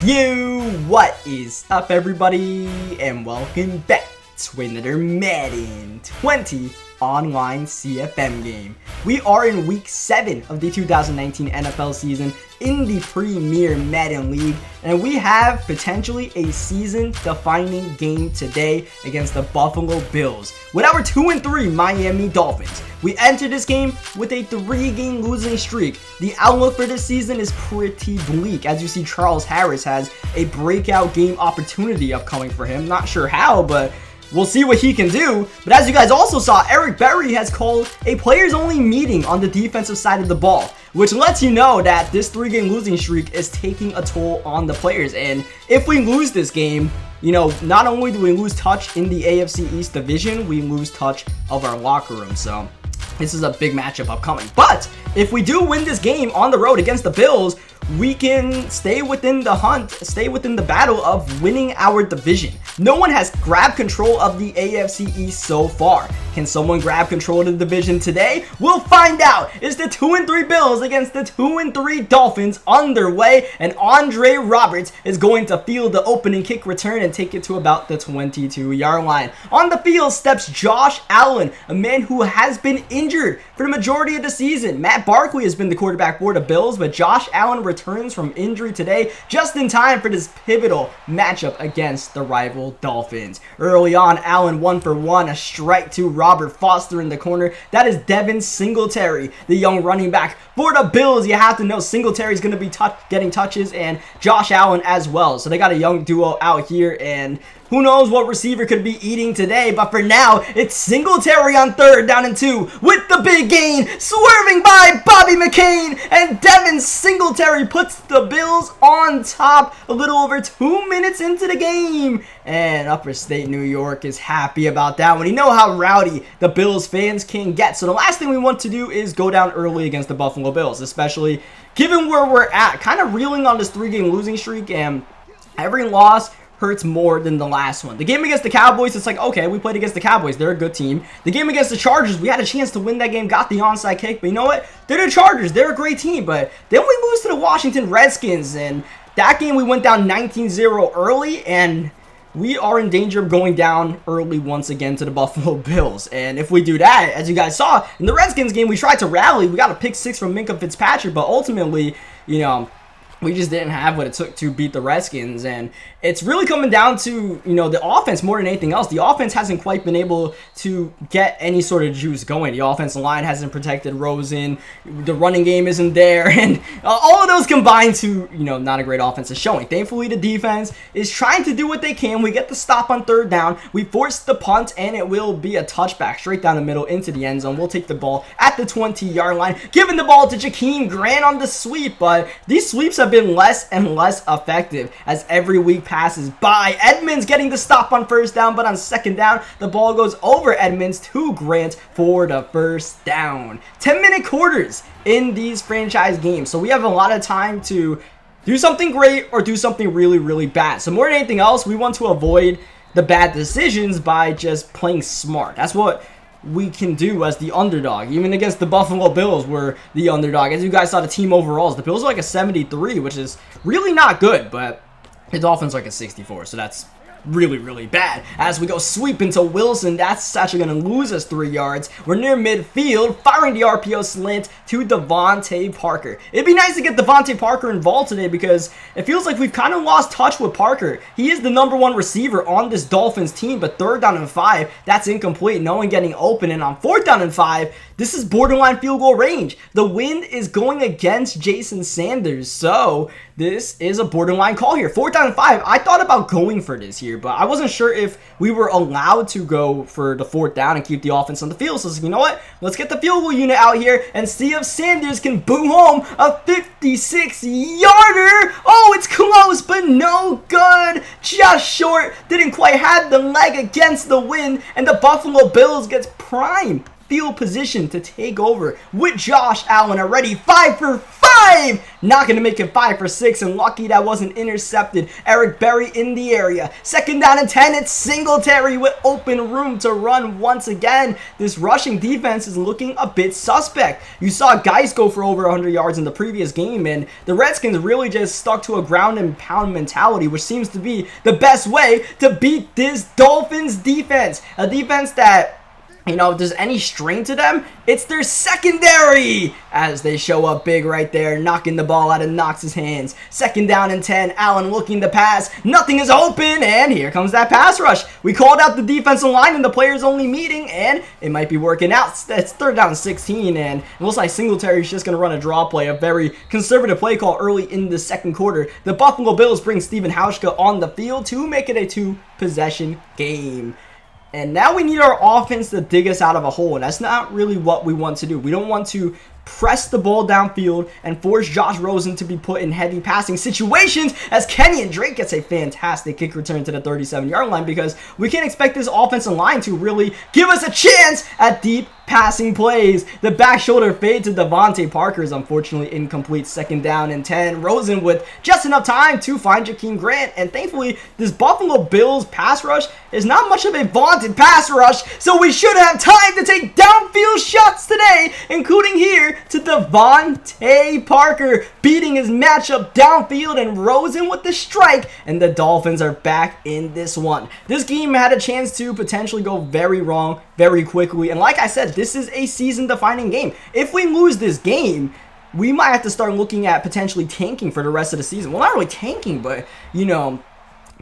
What is up, everybody, and welcome back to another Madden 20 online CFM game. We are in week 7 of the 2019 NFL season in the Premier Madden League, and we have potentially a season-defining game today against the Buffalo Bills with our 2-3 Miami Dolphins. We entered this game with a 3-game losing streak. The outlook for this season is pretty bleak. As you see, Charles Harris has a breakout game opportunity upcoming for him. Not sure how, but we'll see what he can do. But as you guys also saw, Eric Berry has called a players-only meeting on the defensive side of the ball, which lets you know that this 3-game losing streak is taking a toll on the players. And if we lose this game, you know, not only do we lose touch in the AFC East division, we lose touch of our locker room. So this is a big matchup upcoming. But if we do win this game on the road against the Bills, we can stay within the hunt, stay within the battle of winning our division. No one has grabbed control of the AFC East so far. Can someone grab control of the division today? We'll find out. It's the 2-3 Bills against the 2-3 Dolphins underway, and Andre Roberts is going to field the opening kick return and take it to about the 22-yard line. On the field steps Josh Allen, a man who has been injured for the majority of the season. Matt Barkley has been the quarterback for the Bills, but Josh Allen returns from injury today just in time for this pivotal matchup against the rival Dolphins. Early on, Allen 1-for-1, a strike to Robert Foster in the corner. That is Devin Singletary, the young running back for the Bills. You have to know Singletary is going to be getting touches, and Josh Allen as well. So they got a young duo out here, and who knows what receiver could be eating today, but for now, it's Singletary on 3rd down and 2 with the big gain, swerving by Bobby McCain, and Devin Singletary puts the Bills on top a little over 2 minutes into the game. And Upper State New York is happy about that one. You know how rowdy the Bills fans can get. So the last thing we want to do is go down early against the Buffalo Bills, especially given where we're at, kind of reeling on this 3-game losing streak, and every loss hurts more than the last one. The game against the Cowboys, it's like, okay, we played against the Cowboys. They're a good team. The game against the Chargers, we had a chance to win that game, got the onside kick, but you know what? They're the Chargers. They're a great team, but then we lose to the Washington Redskins, and that game we went down 19-0 early, and we are in danger of going down early once again to the Buffalo Bills. And if we do that, as you guys saw, in the Redskins game, we tried to rally. We got a pick 6 from Minkah Fitzpatrick, but ultimately, you know, we just didn't have what it took to beat the Redskins, and it's really coming down to, you know, the offense more than anything else. The offense hasn't quite been able to get any sort of juice going. The offensive line hasn't protected Rosen. The running game isn't there, and all of those combined to, you know, not a great offensive showing. Thankfully, the defense is trying to do what they can. We get the stop on 3rd down. We force the punt, and it will be a touchback straight down the middle into the end zone. We'll take the ball at the 20-yard line, giving the ball to Jakeem Grant on the sweep, but these sweeps have been less and less effective as every week passes by. Edmonds getting the stop on 1st down, but on 2nd down, the ball goes over Edmonds to Grant for the 1st down. 10-minute quarters in these franchise games, so we have a lot of time to do something great or do something really, really bad. So more than anything else, we want to avoid the bad decisions by just playing smart. That's what we can do as the underdog. Even against the Buffalo Bills, we're the underdog. As you guys saw, the team overalls, the Bills are like a 73, which is really not good, but the Dolphins are like a 64, so that's really, really bad. As we go sweep into Wilson, that's actually going to lose us 3 yards. We're near midfield, firing the RPO slant to Devontae Parker. It'd be nice to get Devontae Parker involved today because it feels like we've kind of lost touch with Parker. He is the #1 receiver on this Dolphins team, but 3rd down and 5, that's incomplete. No one getting open, and on 4th down and 5, this is borderline field goal range. The wind is going against Jason Sanders, so this is a borderline call here. 4th down and 5, I thought about going for this here, but I wasn't sure if we were allowed to go for the 4th down and keep the offense on the field. So I was like, you know what? Let's get the field goal unit out here and see if Sanders can boom home a 56-yarder. Oh, it's close, but no good. Just short. Didn't quite have the leg against the wind, and the Buffalo Bills gets prime field position to take over with Josh Allen already 5 for 5. Not going to make it 5 for 6, and lucky that wasn't intercepted. Eric Berry in the area. 2nd down and 10. It's Singletary with open room to run once again. This rushing defense is looking a bit suspect. You saw guys go for over 100 yards in the previous game, and the Redskins really just stuck to a ground and pound mentality, which seems to be the best way to beat this Dolphins defense. A defense that, you know, if there's any strength to them, it's their secondary, as they show up big right there, knocking the ball out of Knox's hands. 2nd down and 10, Allen looking to pass, nothing is open, and here comes that pass rush. We called out the defensive line in the players only meeting, and it might be working out. It's 3rd down and 16, and it looks like Singletary's just going to run a draw play, a very conservative play call early in the 2nd quarter. The Buffalo Bills bring Steven Hauschka on the field to make it a 2-possession game. And now we need our offense to dig us out of a hole, and that's not really what we want to do. We don't want to press the ball downfield and force Josh Rosen to be put in heavy passing situations, as Kenyon Drake gets a fantastic kick return to the 37-yard line, because we can't expect this offensive line to really give us a chance at deep passing plays. The back shoulder fade to Devontae Parker is unfortunately incomplete. 2nd down and 10. Rosen with just enough time to find Jakeem Grant, and thankfully this Buffalo Bills pass rush is not much of a vaunted pass rush, so we should have time to take downfield shots today, including here to Devontae Parker, beating his matchup downfield, and Rosen with the strike, and the Dolphins are back in this one. This game had a chance to potentially go very wrong very quickly, and like I said, this is a season-defining game. If we lose this game, we might have to start looking at potentially tanking for the rest of the season. Well, not really tanking, but, you know,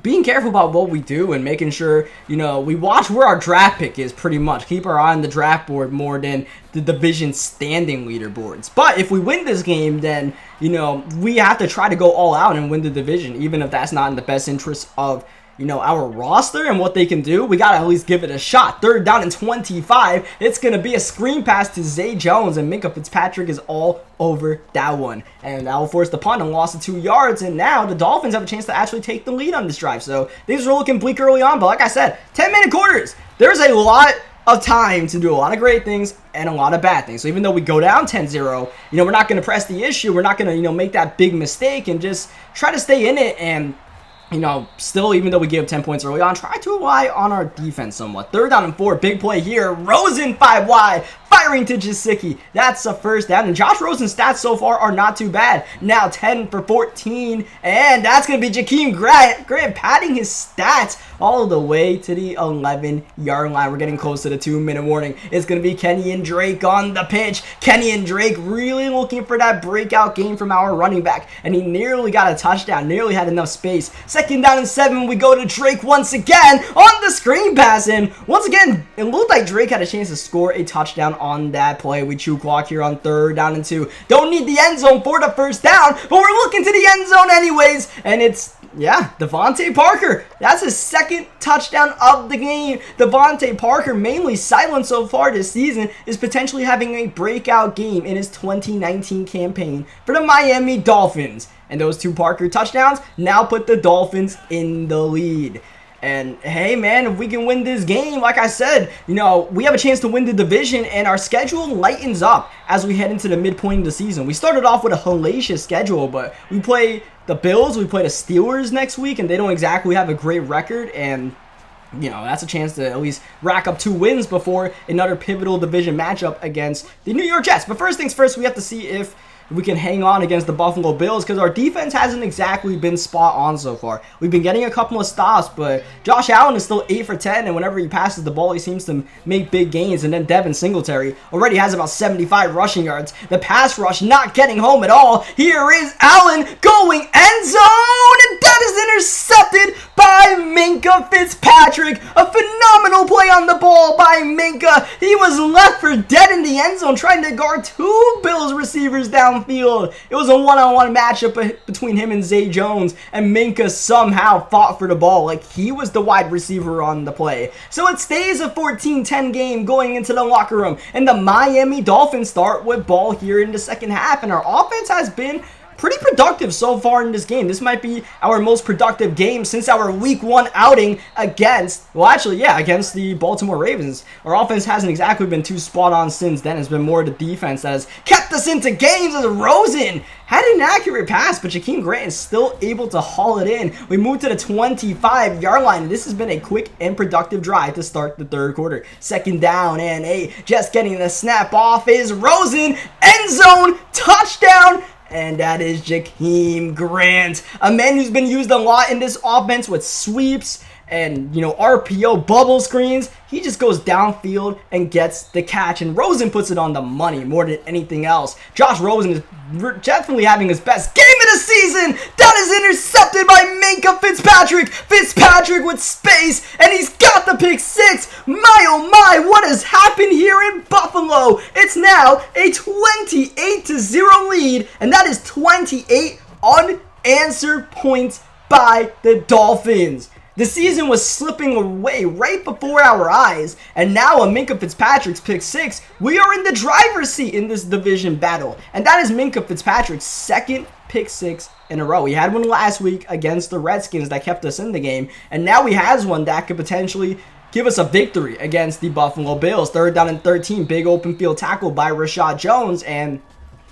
being careful about what we do and making sure, you know, we watch where our draft pick is pretty much. Keep our eye on the draft board more than the division standing leaderboards. But if we win this game, then, you know, we have to try to go all out and win the division, even if that's not in the best interest of, you know, our roster and what they can do. We got to at least give it a shot. 3rd down and 25. It's going to be a screen pass to Zay Jones, and Minkah Fitzpatrick is all over that one. And that will force the punt and loss of 2 yards. And now the Dolphins have a chance to actually take the lead on this drive. So things were looking bleak early on. But like I said, 10-minute quarters. There's a lot of time to do a lot of great things and a lot of bad things. So even though we go down 10-0, you know, we're not going to press the issue. We're not going to, you know, make that big mistake and just try to stay in it and, you know, still, even though we gave 10 points early on, try to rely on our defense somewhat. 3rd down and 4, big play here. Rosen 5 wide, firing to Gesicki. That's a 1st down, and Josh Rosen's stats so far are not too bad. Now 10 for 14, and that's going to be Jakeem Grant padding his stats all the way to the 11-yard line. We're getting close to the 2-minute warning. It's going to be Kenyon Drake on the pitch. Kenyon Drake really looking for that breakout game from our running back, and he nearly got a touchdown, nearly had enough space. 2nd down and 7, we go to Drake once again on the screen pass, and once again, it looked like Drake had a chance to score a touchdown on that play. We chew clock here on 3rd down and 2. Don't need the end zone for the 1st down, but we're looking to the end zone anyways, and it's, yeah, Devontae Parker. That's his 2nd touchdown of the game. Devontae Parker, mainly silent so far this season, is potentially having a breakout game in his 2019 campaign for the Miami Dolphins. And those 2 Parker touchdowns now put the Dolphins in the lead. And hey, man, if we can win this game, like I said, you know, we have a chance to win the division, and our schedule lightens up as we head into the midpoint of the season. We started off with a hellacious schedule, but we play the Bills, we play the Steelers next week, and they don't exactly have a great record, and, you know, that's a chance to at least rack up 2 wins before another pivotal division matchup against the New York Jets. But first things first, we have to see if we can hang on against the Buffalo Bills, because our defense hasn't exactly been spot on so far. We've been getting a couple of stops, but Josh Allen is still 8 for 10, and whenever he passes the ball, he seems to make big gains. And then Devin Singletary already has about 75 rushing yards. The pass rush not getting home at all. Here is Allen going end zone, and that is intercepted by Minkah Fitzpatrick. A phenomenal play on the ball by Minkah. He was left for dead in the end zone trying to guard 2 Bills receivers downfield. It was a one-on-one matchup between him and Zay Jones, and Minkah somehow fought for the ball like he was the wide receiver on the play. So it stays a 14-10 game going into the locker room, and the Miami Dolphins start with ball here in the 2nd half, and our offense has been pretty productive so far in this game. This might be our most productive game since our week 1 outing against the Baltimore Ravens. Our offense hasn't exactly been too spot on since then. It's been more the defense that has kept us into games. As Rosen had an accurate pass, but Jakeem Grant is still able to haul it in. We moved to the 25-yard line, and this has been a quick and productive drive to start the third quarter. Second down and 8. Just getting the snap off is Rosen. End zone touchdown. And that is Jakeem Grant, a man who's been used a lot in this offense with sweeps and, RPO bubble screens. He just goes downfield and gets the catch, and Rosen puts it on the money more than anything else. Josh Rosen is definitely having his best game of the season. That is intercepted by Minkah Fitzpatrick. Fitzpatrick with space, and he's got the pick six. My oh my, what has happened here in Buffalo? It's now a 28-0 lead, and that is 28 unanswered points by the Dolphins. The season was slipping away right before our eyes, and now a Minkah Fitzpatrick's pick six, we are in the driver's seat in this division battle. And that is Minkah Fitzpatrick's second pick six in a row. He had one last week against the Redskins that kept us in the game, and now he has one that could potentially give us a victory against the Buffalo Bills. Third down and 13, big open field tackle by Rashad Jones, and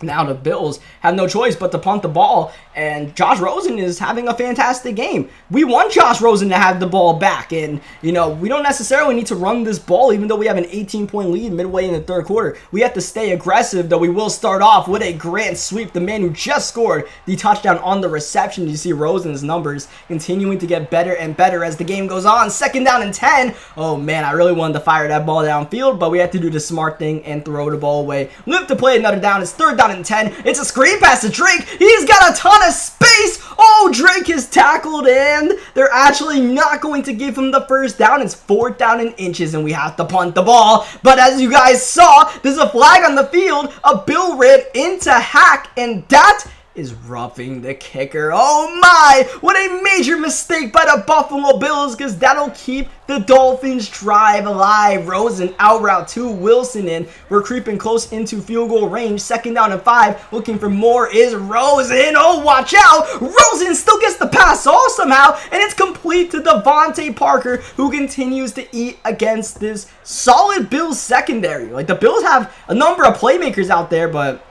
now the Bills have no choice but to punt the ball, and Josh Rosen is having a fantastic game. We want Josh Rosen to have the ball back, and, we don't necessarily need to run this ball even though we have an 18-point lead midway in the third quarter. We have to stay aggressive, though we will start off with a Grant sweep, the man who just scored the touchdown on the reception. You see Rosen's numbers continuing to get better and better as the game goes on. Second down and 10. Oh, man, I really wanted to fire that ball downfield, but we had to do the smart thing and throw the ball away. Live to play another down. It's third down and 10. It's a screen pass to Drake. He's got a ton of space. Oh, Drake is tackled, and they're actually not going to give him the first down. It's fourth down and inches, and we have to punt the ball. But as you guys saw, there's a flag on the field. A Bill ran into Hack, and that is roughing the kicker. Oh my, what a major mistake by the Buffalo Bills, because that'll keep the Dolphins drive alive. Rosen out route to Wilson, and we're creeping close into field goal range. Second down and 5, looking for more is Rosen. Oh, watch out. Rosen still gets the pass off somehow, and it's complete to Devontae Parker, who continues to eat against this solid Bills secondary. Like, the Bills have a number of playmakers out there, but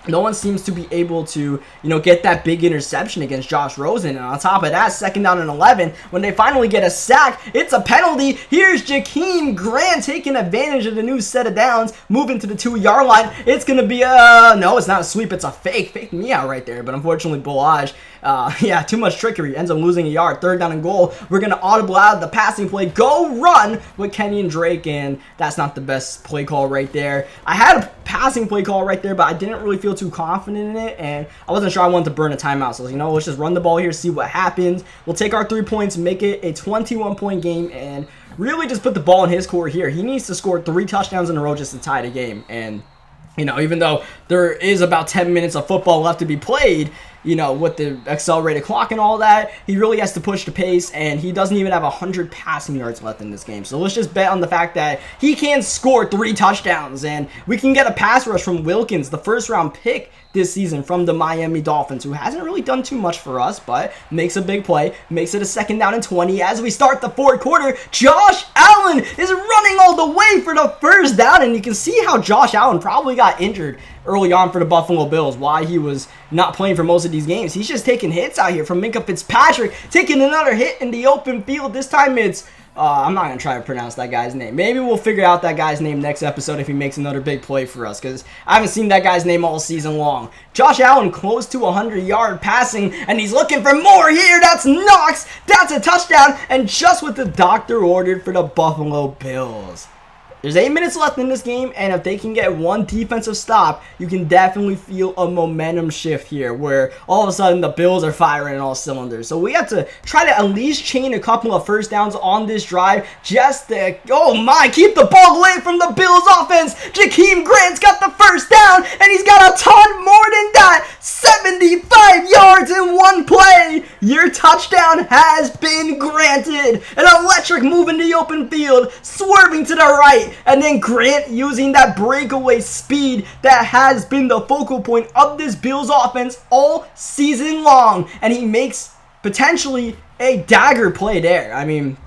no one seems to be able to, get that big interception against Josh Rosen. And on top of that, second down and 11, when they finally get a sack, it's a penalty. Here's Jakeem Grant taking advantage of the new set of downs, moving to the 2-yard line. It's going to be no, it's not a sweep. It's a fake. Faked me out right there. But unfortunately, Bolage, too much trickery. Ends up losing a yard. Third down and goal. We're going to audible out of the passing play. Go run with Kenyon Drake, and that's not the best play call right there. I had a passing play call right there, but I didn't really feel too confident in it, and I wasn't sure I wanted to burn a timeout. So, let's just run the ball here, see what happens. We'll take our 3 points, make it a 21-point game, and really just put the ball in his court here. He needs to score 3 touchdowns in a row just to tie the game. And, even though there is about 10 minutes of football left to be played, with the accelerated clock and all that, he really has to push the pace, and he doesn't even have 100 passing yards left in this game. So let's just bet on the fact that he can score 3 touchdowns, and we can get a pass rush from Wilkins, the first-round pick this season from the Miami Dolphins, who hasn't really done too much for us, but makes a big play, makes it a second down and 20. As we start the fourth quarter, Josh Allen is running all the way for the first down, and you can see how Josh Allen probably got injured early on for the Buffalo Bills, why he was not playing for most of these games. He's just taking hits out here from Minkah Fitzpatrick, taking another hit in the open field. This time it's I'm not going to try to pronounce that guy's name. Maybe we'll figure out that guy's name next episode if he makes another big play for us, because I haven't seen that guy's name all season long. Josh Allen close to 100-yard passing, and he's looking for more here. That's Knox. That's a touchdown, and just what the doctor ordered for the Buffalo Bills. There's 8 minutes left in this game, and if they can get one defensive stop, you can definitely feel a momentum shift here, where all of a sudden the Bills are firing on all cylinders. So we have to try to at least chain a couple of first downs on this drive, just to, oh my, keep the ball away from the Bills offense. Jakeem Grant's got the first down, and he's got a ton more than that. 75 yards in one play. Your touchdown has been granted. An electric move in the open field, swerving to the right. and then Grant using that breakaway speed that has been the focal point of this Bills offense all season long, and he makes potentially a dagger play there. I mean,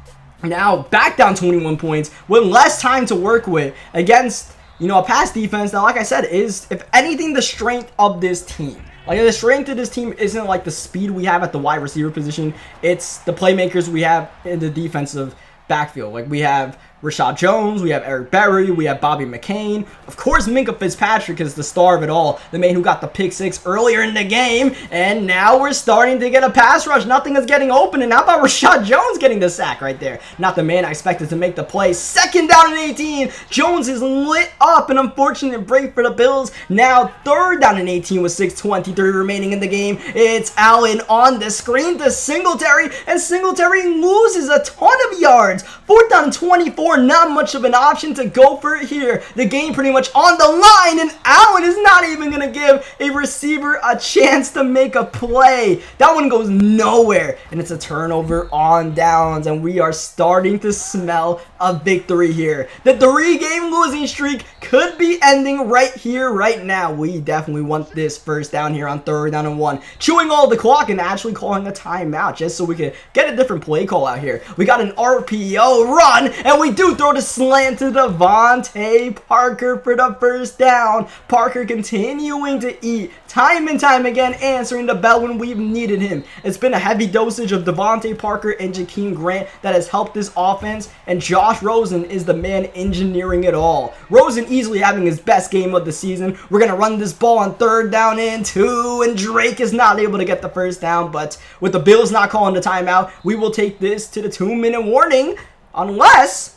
now back down 21 points with less time to work with against, a pass defense that, like I said, is, if anything, the strength of this team. Like, the strength of this team isn't like the speed we have at the wide receiver position. It's the playmakers we have in the defensive backfield. Like, we have Rashad Jones, we have Eric Berry, we have Bobby McCain. Of course, Minkah Fitzpatrick is the star of it all, the man who got the pick six earlier in the game, and now we're starting to get a pass rush. Nothing is getting open, and how about Rashad Jones getting the sack right there? Not the man I expected to make the play. Second down and 18. Jones is lit up. An unfortunate break for the Bills. Now third down and 18 with 6:23 remaining in the game. It's Allen on the screen to Singletary, and Singletary loses a ton of yards. Fourth down and 24. Not much of an option to go for it here. The game pretty much on the line, and Allen is not even going to give a receiver a chance to make a play. That one goes nowhere, and it's a turnover on downs, and we are starting to smell a victory here. The 3-game losing streak could be ending right here, right now. We definitely want this first down here on third down and 1. Chewing all the clock and actually calling a timeout just so we could get a different play call out here. We got an RPO run, and we do throw the slant to Devontae Parker for the first down. Parker continuing to eat time and time again, answering the bell when we've needed him. It's been a heavy dosage of Devontae Parker and Jakeem Grant that has helped this offense, and Josh Rosen is the man engineering it all. Rosen easily having his best game of the season. We're going to run this ball on third down and 2, and Drake is not able to get the first down, but with the Bills not calling the timeout, we will take this to the 2-minute warning, unless,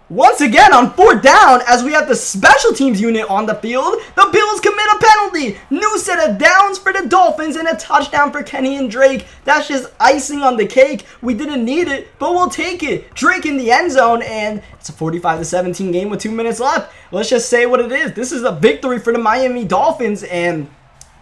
once again on fourth down, as we have the special teams unit on the field, the Bills commit a penalty. New set of downs for the Dolphins and a touchdown for Kenny and Drake. That's just icing on the cake. We didn't need it, but we'll take it. Drake in the end zone, and it's a 45-17 game with 2 minutes left. Let's just say what it is. This is a victory for the Miami Dolphins, and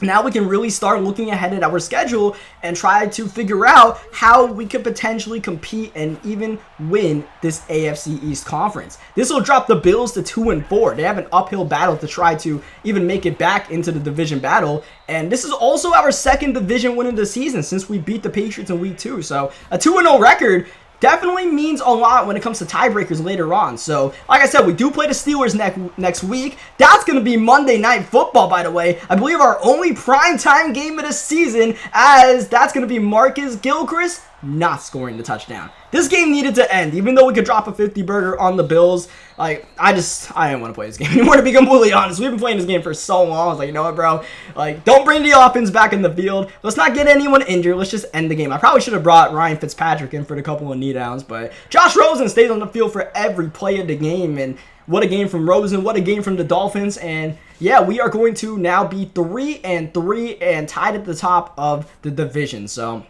now we can really start looking ahead at our schedule and try to figure out how we could potentially compete and even win this AFC East conference. This will drop the Bills to 2-4. They have an uphill battle to try to even make it back into the division battle. And this is also our second division win of the season since we beat the Patriots in week 2. So a 2-0 record definitely means a lot when it comes to tiebreakers later on. So, like I said, we do play the Steelers next week. That's going to be Monday Night Football, by the way. I believe our only primetime game of the season, as that's going to be Marcus Gilchrist not scoring the touchdown. This game needed to end, even though we could drop a 50-burger on the Bills. Like, I didn't want to play this game anymore, to be completely honest. We've been playing this game for so long. I was like, you know what, bro? Like, don't bring the offense back in the field. Let's not get anyone injured. Let's just end the game. I probably should have brought Ryan Fitzpatrick in for the couple of knee downs, but Josh Rosen stays on the field for every play of the game, and what a game from Rosen. What a game from the Dolphins. And yeah, we are going to now be 3-3 and tied at the top of the division. So,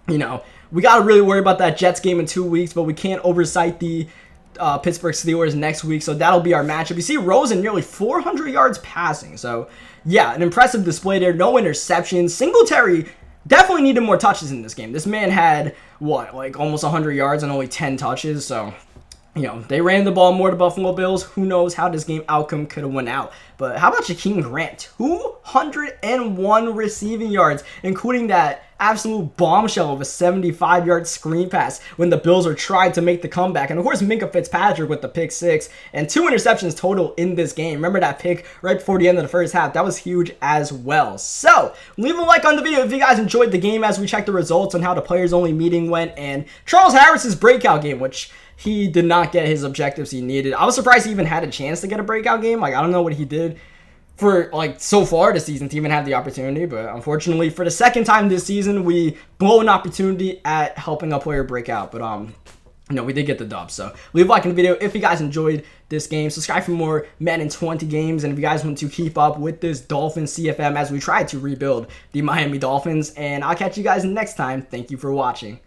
we got to really worry about that Jets game in 2 weeks, but we can't oversight the Pittsburgh Steelers next week, so that'll be our matchup. You see Rosen nearly 400 yards passing, so yeah, an impressive display there. No interceptions. Singletary definitely needed more touches in this game. This man had, almost 100 yards and only 10 touches, so they ran the ball more to Buffalo Bills. Who knows how this game outcome could have went out. But how about Jakeem Grant? 201 receiving yards, including that absolute bombshell of a 75-yard screen pass when the Bills are trying to make the comeback. And of course, Minkah Fitzpatrick with the pick 6 and 2 interceptions total in this game. Remember that pick right before the end of the first half? That was huge as well. So leave a like on the video if you guys enjoyed the game as we check the results on how the players only meeting went, and Charles Harris's breakout game, which he did not get his objectives he needed. I was surprised he even had a chance to get a breakout game. I don't know what he did for so far this season to even have the opportunity, but unfortunately for the second time this season we blow an opportunity at helping a player break out. But we did get the dub. So leave a like in the video if you guys enjoyed this game. Subscribe for more Madden 20 games, and if you guys want to keep up with this Dolphins CFM as we try to rebuild the Miami Dolphins. And I'll catch you guys next time. Thank you for watching.